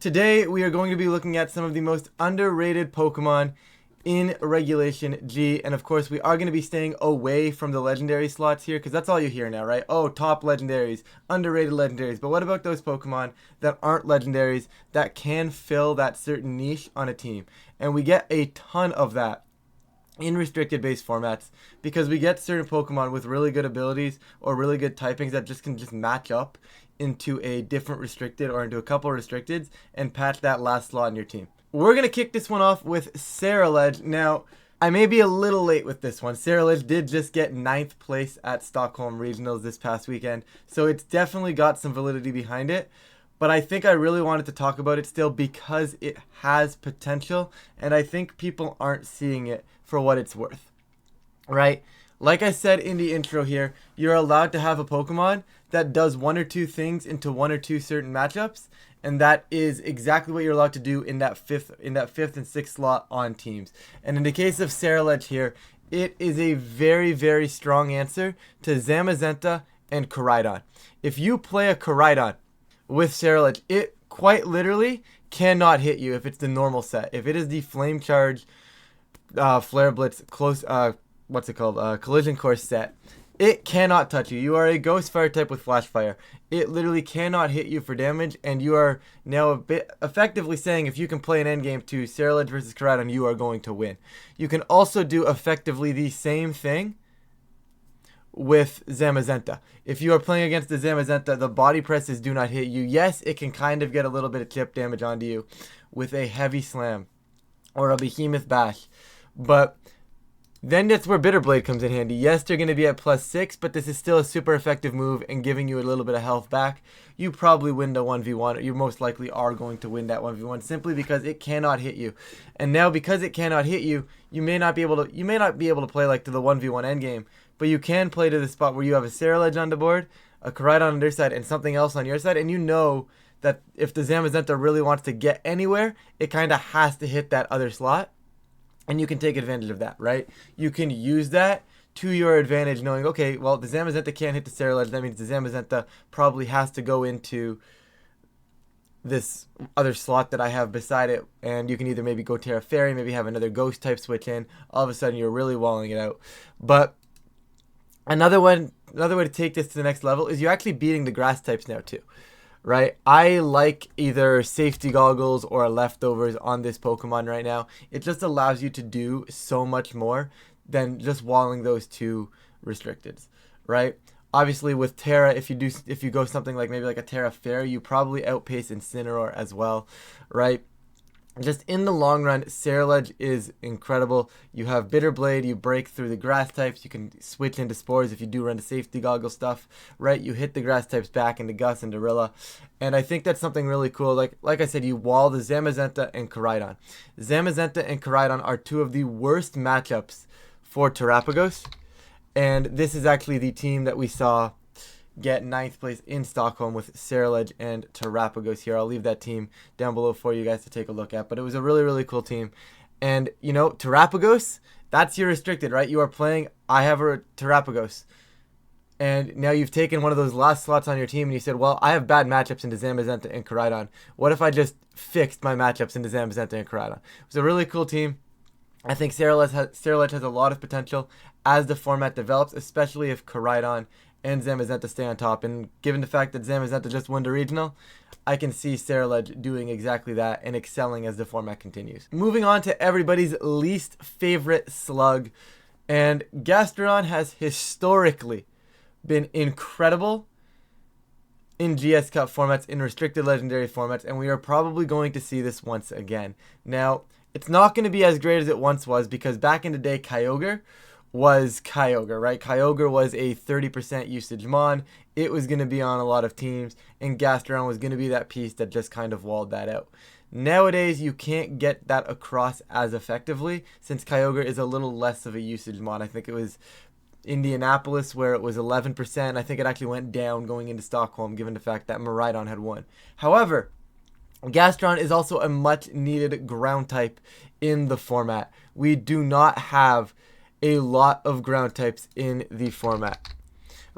Today we are going to be looking at some of the most underrated Pokemon in Regulation G, and of course we are going to be staying away from the legendary slots here because that's all you hear now, right? Oh, top legendaries, underrated legendaries, but what about those Pokemon that aren't legendaries that can fill that certain niche on a team? And we get a ton of that in restricted base formats because we get certain Pokemon with really good abilities or really good typings that can match up into a different restricted or into a couple restricteds and patch that last slot in your team. We're going to kick this one off with Sableye. Now, I may be a little late with this one. Sableye did just get 9th place at Stockholm Regionals this past weekend, so it's definitely got some validity behind it. But I think I really wanted to talk about it still because it has potential, and I think people aren't seeing it for what it's worth, right? Like I said in the intro here, you're allowed to have a Pokemon that does one or two things into one or two certain matchups, and that is exactly what you're allowed to do in that fifth and sixth slot on teams. And in the case of Sableye here, it is a very, very strong answer to Zamazenta and Koraidon. If you play a Koraidon with Sableye, it quite literally cannot hit you if it's the normal set. If it is the Flame Charge, Flare Blitz, Collision Course set, it cannot touch you. You are a Ghost Fire type with Flash Fire. It literally cannot hit you for damage, and you are now a bit effectively saying if you can play an endgame to Sableye versus Koraidon, you are going to win. You can also do effectively the same thing with Zamazenta. If you are playing against the Zamazenta, the body presses do not hit you. Yes, it can kind of get a little bit of chip damage onto you with a Heavy Slam or a Behemoth Bash, but then that's where Bitter Blade comes in handy. Yes, they're going to be at +6, but this is still a super effective move and giving you a little bit of health back. You probably win the 1v1, or you most likely are going to win that 1v1 simply because it cannot hit you. And now because it cannot hit you, you may not be able to play like to the 1v1 endgame, but you can play to the spot where you have a Sableye on the board, a Koraidon on their side, and something else on your side, and you know that if the Zamazenta really wants to get anywhere, it kind of has to hit that other slot. And you can take advantage of that, right? You can use that to your advantage, knowing, okay, well, the Zamazenta can't hit the Sableye. That means the Zamazenta probably has to go into this other slot that I have beside it. And you can either maybe go Terra Fairy, maybe have another Ghost type switch in. All of a sudden, you're really walling it out. But another way to take this to the next level is you're actually beating the grass types now too. Right, I like either safety goggles or leftovers on this Pokemon right now. It just allows you to do so much more than just walling those two restricteds, right? Obviously with Terra, if you go something like maybe like a Terra Fairy, you probably outpace Incineroar as well, right? Just in the long run, Sableye is incredible. You have Bitter Blade, you break through the grass types, you can switch into Spores if you do run the safety goggle stuff, right? You hit the grass types back into Gus and Darilla, and I think that's something really cool. Like I said, you wall the Zamazenta and Koraidon. Zamazenta and Koraidon are two of the worst matchups for Terrapagos, and this is actually the team that we saw get 9th place in Stockholm with Sableye and Terrapagos here. I'll leave that team down below for you guys to take a look at. But it was a really, really cool team. And, you know, Terrapagos, that's your restricted, right? You are playing, I have a Terrapagos. And now you've taken one of those last slots on your team and you said, well, I have bad matchups into Zamazenta and Koraidon. What if I just fixed my matchups into Zamazenta and Koraidon? It was a really cool team. I think Sableye has a lot of potential as the format develops, especially if Koraidon and Zamazenta stay on top. And given the fact that Zamazenta just won the regional, I can see Sableye doing exactly that and excelling as the format continues. Moving on to everybody's least favorite slug. And Gastrodon has historically been incredible in GS Cup formats, in restricted legendary formats, and we are probably going to see this once again. Now, it's not going to be as great as it once was because back in the day, Kyogre was Kyogre, right? Kyogre was a 30% usage mon. It was going to be on a lot of teams, and Gastrodon was going to be that piece that just kind of walled that out. Nowadays, you can't get that across as effectively since Kyogre is a little less of a usage mon. I think it was Indianapolis where it was 11%. I think it actually went down going into Stockholm given the fact that Miraidon had won. However, Gastrodon is also a much needed ground type in the format. We do not have a lot of ground types in the format,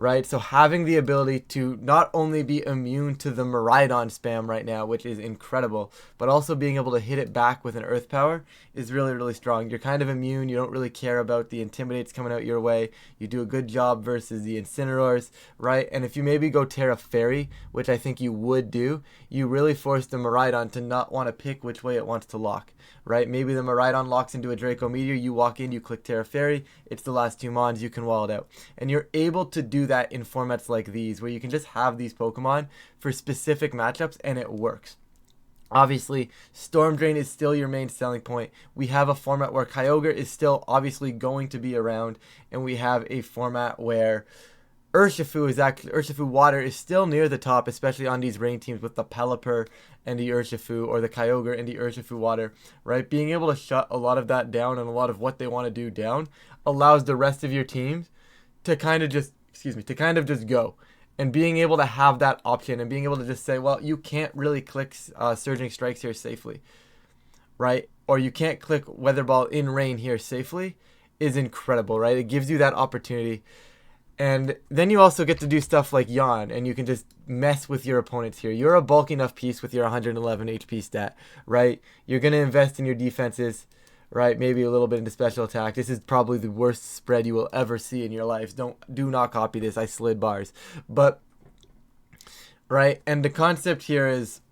right? So having the ability to not only be immune to the Miraidon spam right now, which is incredible, but also being able to hit it back with an Earth Power is really, really strong. You're kind of immune. You don't really care about the Intimidates coming out your way. You do a good job versus the Incineroars, right? And if you maybe go Terra Fairy, which I think you would do, you really force the Miraidon to not want to pick which way it wants to lock, right? Maybe the Miraidon locks into a Draco Meteor, you walk in, you click Terra Fairy, it's the last 2 mons, you can wall it out. And you're able to do that in formats like these, where you can just have these Pokemon for specific matchups, and it works. Obviously, Storm Drain is still your main selling point. We have a format where Kyogre is still obviously going to be around, and we have a format where Urshifu Water is still near the top, especially on these rain teams with the Pelipper and the Urshifu, or the Kyogre and the Urshifu Water, right? Being able to shut a lot of that down and a lot of what they want to do down allows the rest of your teams to kind of just, go. And being able to have that option and being able to just say, well, you can't really click Surging Strikes here safely, right? Or you can't click Weather Ball in rain here safely is incredible, right? It gives you that opportunity. And then you also get to do stuff like Yawn, and you can just mess with your opponents here. You're a bulky enough piece with your 111 HP stat, right? You're going to invest in your defenses, right? Maybe a little bit into special attack. This is probably the worst spread you will ever see in your life. Do not copy this. I slid bars. But, right? And the concept here is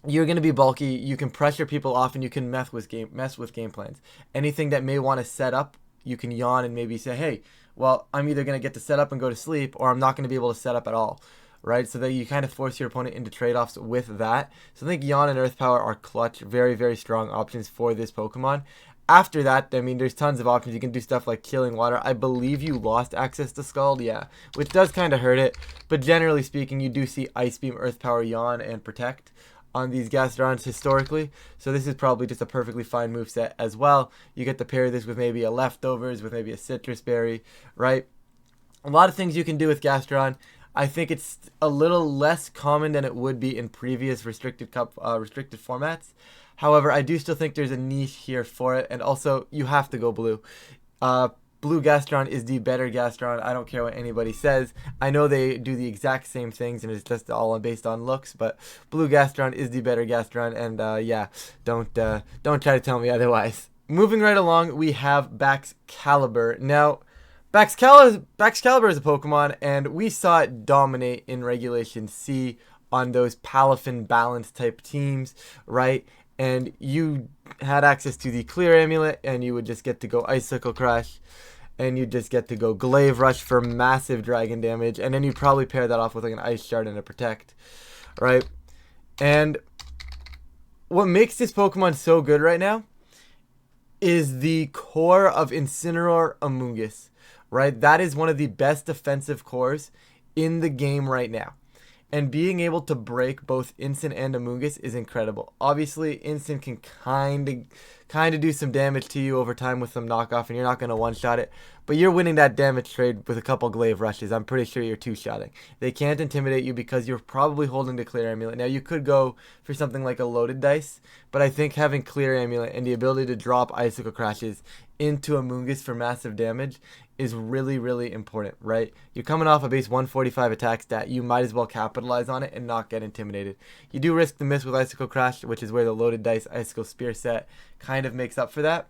you're going to be bulky. You can pressure people off, and you can mess with game plans. Anything that may want to set up, you can Yawn and maybe say, hey, well, I'm either going to get to set up and go to sleep, or I'm not going to be able to set up at all, right? So that you kind of force your opponent into trade-offs with that. So I think Yawn and Earth Power are clutch, very, very strong options for this Pokemon. After that, I mean, there's tons of options. You can do stuff like Killing Water. I believe you lost access to Scald, yeah, which does kind of hurt it. But generally speaking, you do see Ice Beam, Earth Power, Yawn, and Protect on these Gastrons historically. So this is probably just a perfectly fine moveset as well. You get to pair this with maybe a Leftovers, with maybe a Citrus Berry, right? A lot of things you can do with Gastron. I think it's a little less common than it would be in previous restricted formats. However, I do still think there's a niche here for it, and also you have to go blue. Blue Gastron is the better Gastron. I don't care what anybody says. I know they do the exact same things, and it's just all based on looks, but Blue Gastron is the better Gastron, and yeah, don't try to tell me otherwise. Moving right along, we have Baxcalibur. Now, Baxcalibur is a Pokemon, and we saw it dominate in Regulation C on those Palafin balance type teams, right? And you had access to the Clear Amulet, and you would just get to go Icicle Crush, and you just get to go Glaive Rush for massive dragon damage, and then you'd probably pair that off with like an Ice Shard and a Protect, right? And what makes this Pokemon so good right now is the core of Incineroar Amoonguss, right? That is one of the best defensive cores in the game right now. And being able to break both Incin and Amoonguss is incredible. Obviously, Incin can kind of do some damage to you over time with some knockoff, and you're not going to one-shot it. But you're winning that damage trade with a couple Glaive Rushes. I'm pretty sure you're two-shotting. They can't intimidate you because you're probably holding the Clear Amulet. Now, you could go for something like a Loaded Dice, but I think having Clear Amulet and the ability to drop Icicle Crashes into Amoonguss for massive damage is really, really important, right? You're coming off a base 145 attack stat. You might as well capitalize on it and not get intimidated. You do risk the miss with Icicle Crash, which is where the Loaded Dice Icicle Spear set kind of makes up for that.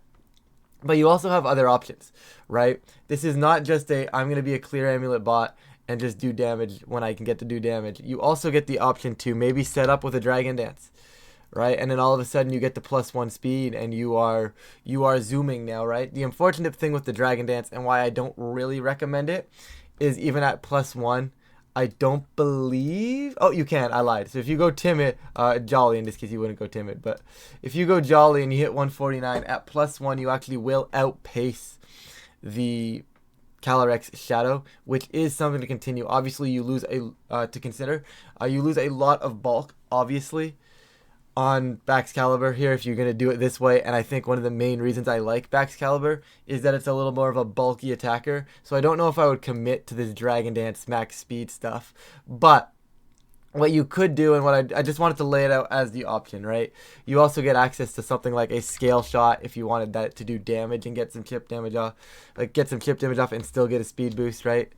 But you also have other options, right? This is not just I'm going to be a Clear Amulet bot and just do damage when I can get to do damage. You also get the option to maybe set up with a Dragon Dance, right? And then all of a sudden you get the +1 speed, and you are zooming now, right? The unfortunate thing with the Dragon Dance, and why I don't really recommend it, is even at +1, I don't believe... Oh, you can. I lied. So if you go Timid, Jolly, in this case you wouldn't go Timid, but if you go Jolly and you hit 149, at +1 you actually will outpace the Calyrex Shadow, which is something to continue. Obviously, you lose to consider. You lose a lot of bulk, obviously, on Baxcalibur here if you're going to do it this way. And I think one of the main reasons I like Baxcalibur is that it's a little more of a bulky attacker. So I don't know if I would commit to this Dragon Dance max speed stuff. But what you could do, and what I just wanted to lay it out as the option, right? You also get access to something like a Scale Shot if you wanted that to do damage and get some chip damage off, and still get a speed boost, right?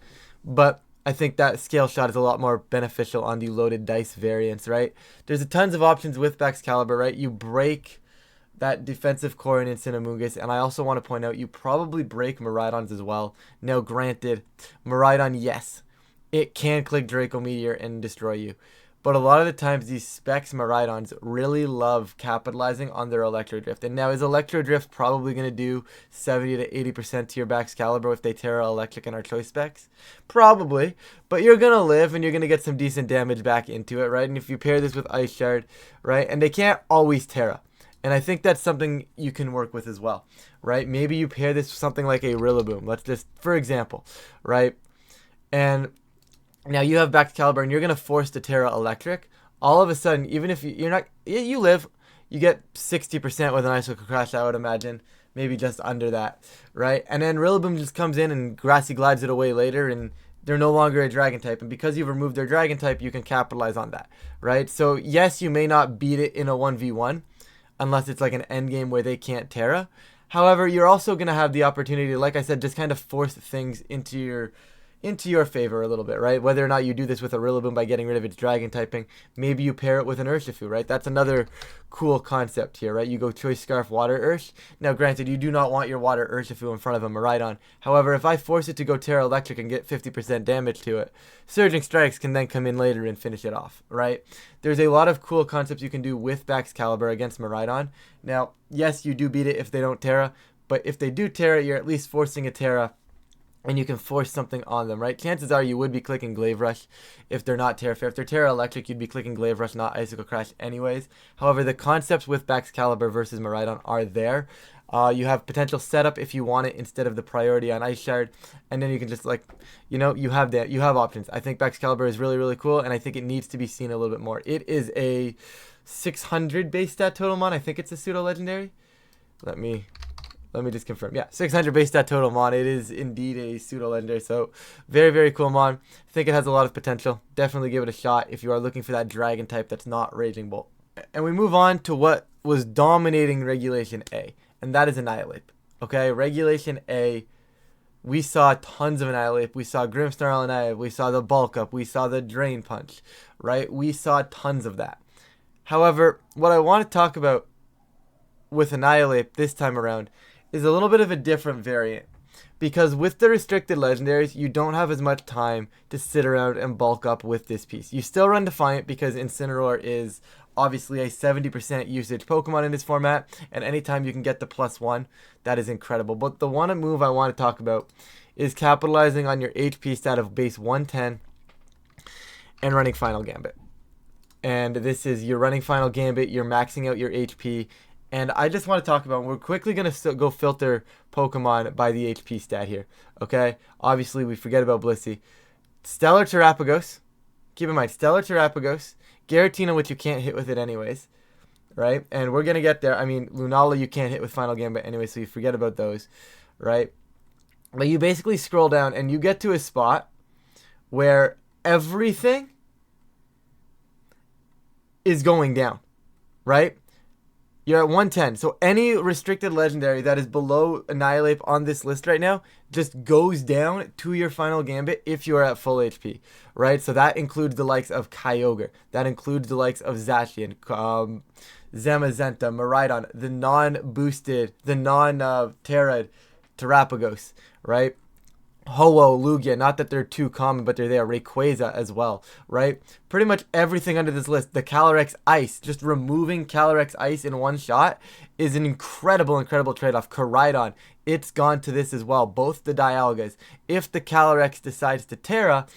but I think that scale shot is a lot more beneficial on the loaded dice variants, right? There's a tons of options with Baxcalibur, right? You break that defensive core in Incinemoongus, and I also want to point out you probably break Miraidons as well. Now, granted, Miraidon, yes, it can click Draco Meteor and destroy you. But a lot of the times, these Specs Miraidons really love capitalizing on their Electro Drift. And now, is Electro Drift probably going to do 70 to 80% to your Baxcalibur if they Terra Electric and our choice specs? Probably. But you're going to live and you're going to get some decent damage back into it, right? And if you pair this with Ice Shard, right? And they can't always Terra. And I think that's something you can work with as well, right? Maybe you pair this with something like a Rillaboom. Let's just, for example, right? And now you have Baxcalibur and you're going to force the Terra Electric. All of a sudden, even if you're not, you live, you get 60% with an Icicle Crash, I would imagine. Maybe just under that, right? And then Rillaboom just comes in and Grassy glides it away later and they're no longer a Dragon type. And because you've removed their Dragon type, you can capitalize on that, right? So yes, you may not beat it in a 1v1 unless it's like an end game where they can't Terra. However, you're also going to have the opportunity to, like I said, just kind of force things into your favor a little bit, right? Whether or not you do this with a Rillaboom by getting rid of its Dragon typing, maybe you pair it with an Urshifu, right? That's another cool concept here, right? You go Choice Scarf, Water Ursh. Now, granted, you do not want your Water Urshifu in front of a Miraidon. However, if I force it to go Terra Electric and get 50% damage to it, Surging Strikes can then come in later and finish it off, right? There's a lot of cool concepts you can do with Baxcalibur against Miraidon. Now, yes, you do beat it if they don't Terra, but if they do Terra, you're at least forcing a Terra and you can force something on them, right? Chances are you would be clicking Glaive Rush if they're not Terra Fair. If they're Terra Electric, you'd be clicking Glaive Rush, not Icicle Crash anyways. However, the concepts with Baxcalibur versus Miraidon are there. You have potential setup if you want it instead of the priority on Ice Shard. And then you can just, like, you know, you have that. You have options. I think Baxcalibur is really, really cool, and I think it needs to be seen a little bit more. It is a 600 base stat total mon. I think it's a pseudo-legendary. Let me just confirm. Yeah, 600 base stat total mon. It is indeed a pseudo-legendary. So, very, very cool mon. I think it has a lot of potential. Definitely give it a shot if you are looking for that Dragon type that's not Raging Bolt. And we move on to what was dominating Regulation A, and that is Annihilate. Okay, Regulation A, we saw tons of Annihilate. We saw Grimmsnarl Annihilate. We saw the Bulk Up. We saw the Drain Punch, right? We saw tons of that. However, what I want to talk about with Annihilate this time around is a little bit of a different variant. Because with the restricted legendaries, you don't have as much time to sit around and bulk up with this piece. You still run Defiant because Incineroar is obviously a 70% usage Pokemon in this format. And anytime you can get the +1, that is incredible. But the one move I want to talk about is capitalizing on your HP stat of base 110 and running Final Gambit. And this is, you're running Final Gambit, you're maxing out your HP. And I just want to talk about, we're quickly going to go filter Pokemon by the HP stat here, okay? Obviously, we forget about Blissey. Stellar Terapagos. Keep in mind, Stellar Terapagos. Giratina, which you can't hit with it anyways, right? And we're going to get there. I mean, Lunala, you can't hit with Final Gambit anyway, so you forget about those, right? But you basically scroll down, and you get to a spot where everything is going down, right? You're at 110. So any restricted legendary that is below Annihilate on this list right now just goes down to your Final Gambit if you are at full HP, right? So that includes the likes of Kyogre. That includes the likes of Zacian, Zamazenta, Miraidon, the non-boosted, the non-Terra Terapagos, right? Ho-Oh, Lugia, not that they're too common, but they're there. Rayquaza as well, right? Pretty much everything under this list. The Calyrex Ice, just removing Calyrex Ice in one shot is an incredible, incredible trade-off. Koraidon, it's gone to this as well. Both the Dialgas. If the Calyrex decides to Terra,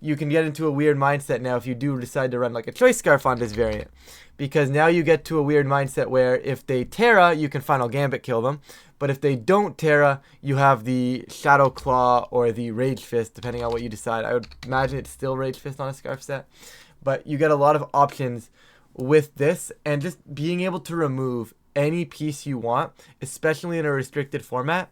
you can get into a weird mindset now if you do decide to run like a Choice Scarf on this variant. Because now you get to a weird mindset where if they Terra, you can Final Gambit kill them. But if they don't Terra, you have the Shadow Claw or the Rage Fist, depending on what you decide. I would imagine it's still Rage Fist on a Scarf set. But you get a lot of options with this, and just being able to remove any piece you want, especially in a restricted format,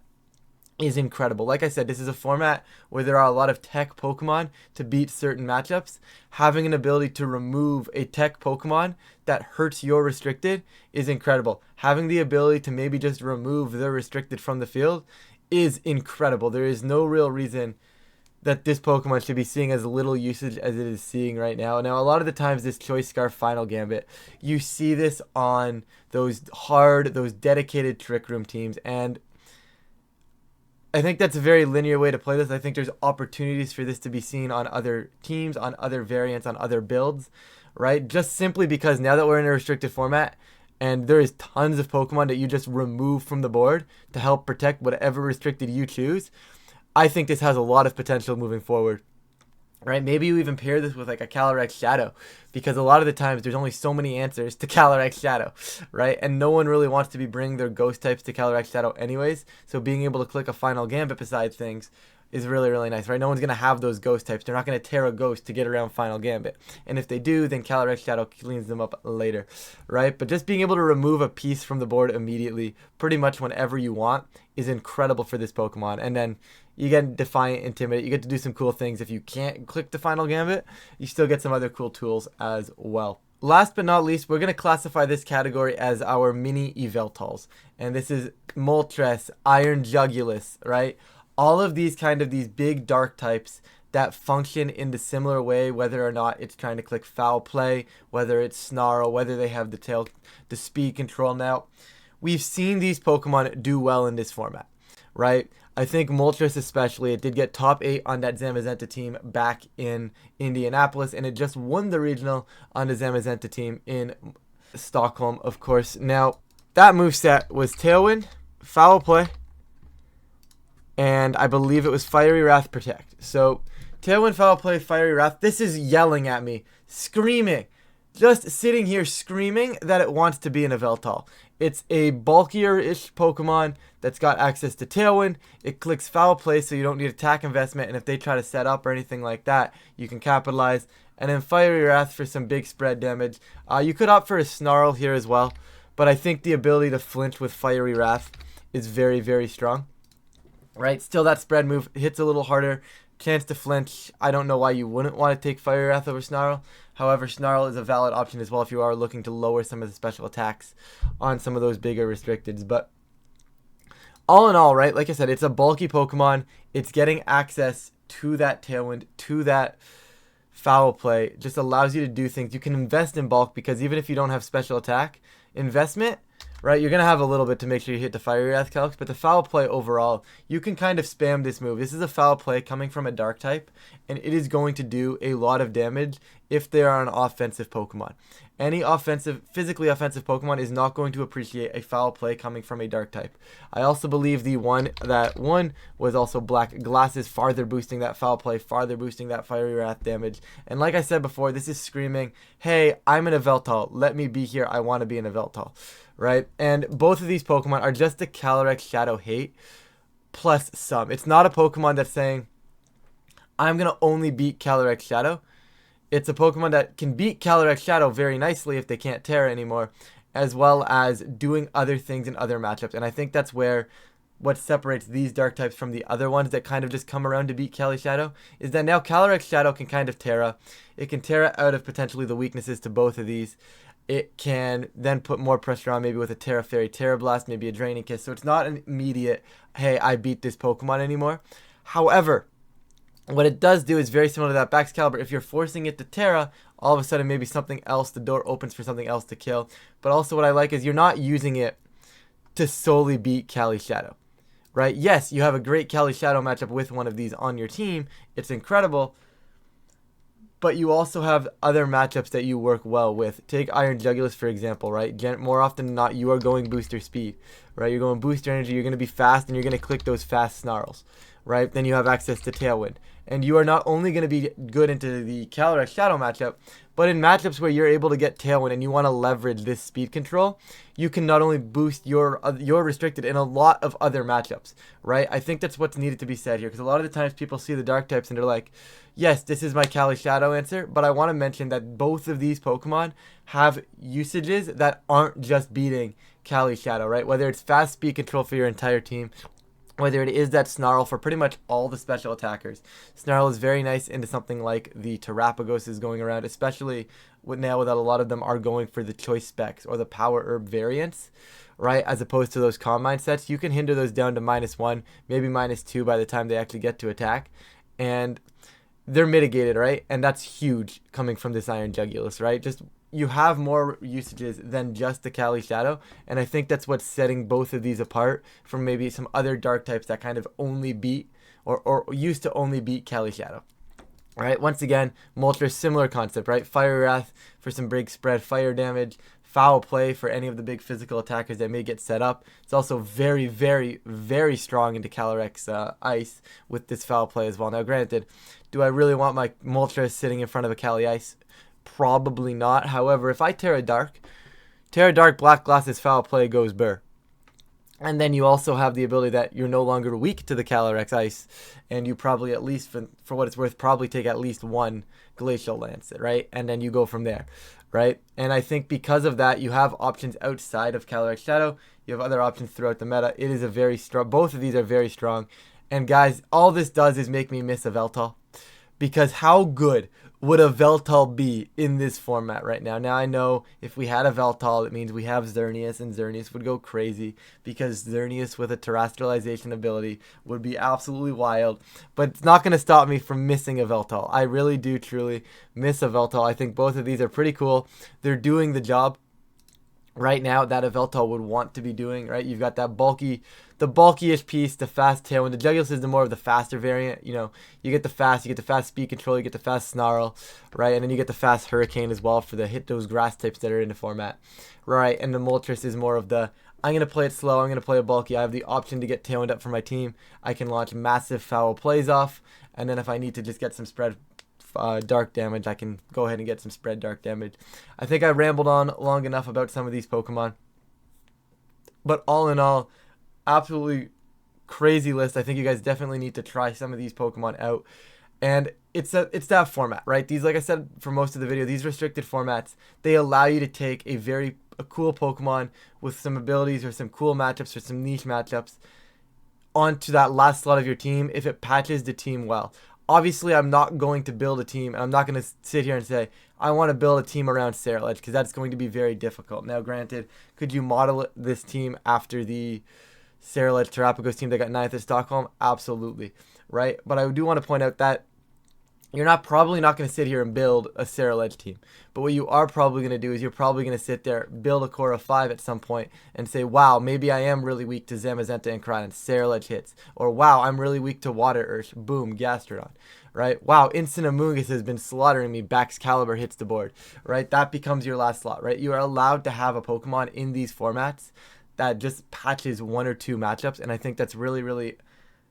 is incredible. Like I said, this is a format where there are a lot of tech Pokemon to beat certain matchups. Having an ability to remove a tech Pokemon that hurts your restricted is incredible. Having the ability to maybe just remove the restricted from the field is incredible. There is no real reason that this Pokemon should be seeing as little usage as it is seeing right now. Now, a lot of the times, this Choice Scarf Final Gambit, you see this on those dedicated Trick Room teams, and I think that's a very linear way to play this. I think there's opportunities for this to be seen on other teams, on other variants, on other builds, right? Just simply because now that we're in a restricted format, and there is tons of Pokemon that you just remove from the board to help protect whatever restricted you choose, I think this has a lot of potential moving forward, right? Maybe you even pair this with like a Calyrex Shadow, because a lot of the times there's only so many answers to Calyrex Shadow, right? And no one really wants to be bringing their ghost types to Calyrex Shadow anyways, so being able to click a Final Gambit beside things is really, really nice, right? No one's going to have those ghost types. They're not going to tear a ghost to get around Final Gambit. And if they do, then Calyrex Shadow cleans them up later, right? But just being able to remove a piece from the board immediately, pretty much whenever you want, is incredible for this Pokemon. And then you get Defiant, Intimidate. You get to do some cool things. If you can't click the Final Gambit, you still get some other cool tools as well. Last but not least, we're going to classify this category as our mini Yveltals. And this is Moltres, Iron Jugulus, right? All of these these big dark types that function in the similar way, whether or not it's trying to click Foul Play, whether it's Snarl, whether they have the speed control. Now, we've seen these Pokemon do well in this format, right? I think Moltres especially, it did get top 8 on that Zamazenta team back in Indianapolis, and it just won the regional on the Zamazenta team in Stockholm, of course. Now, that moveset was Tailwind, Foul Play, and I believe it was Fiery Wrath Protect. So, Tailwind, Foul Play, Fiery Wrath. This is yelling at me, screaming, just sitting here screaming that it wants to be an Yveltal. It's a bulkier-ish Pokemon that's got access to Tailwind. It clicks Foul Play, so you don't need attack investment, and if they try to set up or anything like that, you can capitalize. And then Fiery Wrath for some big spread damage. You could opt for a Snarl here as well, but I think the ability to flinch with Fiery Wrath is very, very strong. Right, still that spread move hits a little harder. Chance to flinch. I don't know why you wouldn't want to take Fire Wrath over Snarl. However, Snarl is a valid option as well if you are looking to lower some of the special attacks on some of those bigger restricteds. But all in all, right, like I said, it's a bulky Pokemon. It's getting access to that Tailwind, to that Foul Play. It just allows you to do things. You can invest in bulk because even if you don't have special attack investment, right, you're going to have a little bit to make sure you hit the Fiery Wrath calcs, but the Foul Play overall, you can kind of spam this move. This is a Foul Play coming from a Dark type, and it is going to do a lot of damage if they are an offensive Pokemon. Any physically offensive Pokemon is not going to appreciate a Foul Play coming from a Dark type. I also believe the one that won was also Black Glasses, farther boosting that Foul Play, farther boosting that Fiery Wrath damage. And like I said before, this is screaming, hey, I'm an Yveltal. Let me be here. I want to be an Yveltal. Right? And both of these Pokemon are just a Calyrex Shadow hate plus some. It's not a Pokemon that's saying, I'm going to only beat Calyrex Shadow. It's a Pokemon that can beat Calyrex Shadow very nicely if they can't Terra anymore, as well as doing other things in other matchups. And I think that's where what separates these Dark types from the other ones that kind of just come around to beat Cali Shadow is that now Calyrex Shadow can kind of Terra. It can Terra out of potentially the weaknesses to both of these. It can then put more pressure on maybe with a Terra Fairy, Terra Blast, maybe a Draining Kiss. So it's not an immediate, hey, I beat this Pokemon anymore. However, what it does do is very similar to that Baxcalibur. If you're forcing it to Terra, all of a sudden maybe something else, the door opens for something else to kill. But also what I like is you're not using it to solely beat Cali Shadow, right? Yes, you have a great Cali Shadow matchup with one of these on your team. It's incredible. But you also have other matchups that you work well with. Take Iron Jugulus, for example, right? More often than not, you are going booster speed, right? You're going booster energy, you're going to be fast, and you're going to click those fast Snarls, right? Then you have access to Tailwind. And you are not only going to be good into the Calyrex Shadow matchup, but in matchups where you're able to get Tailwind and you want to leverage this speed control, you can not only boost your restricted in a lot of other matchups, right? I think that's what's needed to be said here, because a lot of the times people see the Dark types and they're like, yes, this is my Cali Shadow answer, but I want to mention that both of these Pokemon have usages that aren't just beating Cali Shadow, right? Whether it's fast speed control for your entire team, whether it is that Snarl for pretty much all the special attackers. Snarl is very nice into something like the Terapagos is going around, especially now that a lot of them are going for the choice specs or the power herb variants, right? As opposed to those Combine sets, you can hinder those down to -1, maybe -2 by the time they actually get to attack. and they're mitigated, right? And that's huge coming from this Iron Jugulus, right? Just you have more usages than just the Kali Shadow, and I think that's what's setting both of these apart from maybe some other dark types that kind of only beat or used to only beat Kali Shadow. All right, once again, Moltres, similar concept, right? Fire Wrath for some big spread fire damage, foul play for any of the big physical attackers that may get set up. It's also very, very, very strong into Calyrex Ice with this foul play as well. Now, granted, do I really want my Moltres sitting in front of a Cali Ice? Probably not. However, if I Terra Dark, Black Glass's foul play goes burr. And then you also have the ability that you're no longer weak to the Calyrex Ice, and you probably, at least for what it's worth, probably take at least one Glacial Lance, right? And then you go from there, right? And I think because of that, you have options outside of Calyrex Shadow. You have other options throughout the meta. It is a very strong, both of these are very strong. And guys, all this does is make me miss a Veltal. Because how good would a Veltal be in this format right now? Now, I know if we had a Veltal, it means we have Xerneas, and Xerneas would go crazy because Xerneas with a terrestrialization ability would be absolutely wild. But it's not going to stop me from missing a Veltal. I really do truly miss a Veltal. I think both of these are pretty cool. They're doing the job right now that a Veltal would want to be doing, right? You've got that bulky-ish piece, the fast Tailwind. The Jugulus is the more of the faster variant. You know, you get the fast speed control, you get the fast Snarl, right? And then you get the fast Hurricane as well for the hit those grass types that are in the format, right? And the Moltres is more of the, I'm going to play it slow, I'm going to play it bulky. I have the option to get Tailwind up for my team. I can launch massive foul plays off, and then if I need to just get some spread dark damage, I can go ahead and get some spread dark damage. I think I rambled on long enough about some of these Pokemon, but all in all, absolutely crazy list. I think you guys definitely need to try some of these Pokemon out, and it's that format, right? These, like I said for most of the video, these restricted formats, they allow you to take a cool Pokemon with some abilities or some cool matchups or some niche matchups onto that last slot of your team if it patches the team well. Obviously, I'm not going to build a team, and I'm not going to sit here and say, I want to build a team around Ceruledge, because that's going to be very difficult. Now, granted, could you model this team after the Ceruledge Terrapagos team that got 9th at Stockholm? Absolutely, right? But I do want to point out that you're probably not going to sit here and build a Ceruledge team. But what you are probably going to do is you're probably going to sit there, build a core of 5 at some point, and say, wow, maybe I am really weak to Zamazenta and Kraken. Ceruledge hits. Or, wow, I'm really weak to Water Urge. Boom, Gastrodon. Right? Wow, Instant Amoonguss has been slaughtering me. Baxcalibur hits the board. Right? That becomes your last slot. Right? You are allowed to have a Pokemon in these formats that just patches 1 or 2 matchups, and I think that's really, really...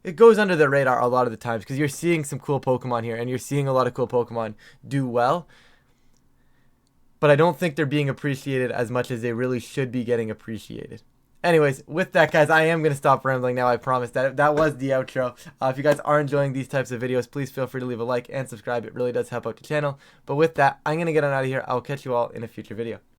It goes under the radar a lot of the times because you're seeing some cool Pokemon here, and you're seeing a lot of cool Pokemon do well. But I don't think they're being appreciated as much as they really should be getting appreciated. Anyways, with that, guys, I am going to stop rambling now. I promise that was the outro. If you guys are enjoying these types of videos, please feel free to leave a like and subscribe. It really does help out the channel. But with that, I'm going to get on out of here. I'll catch you all in a future video.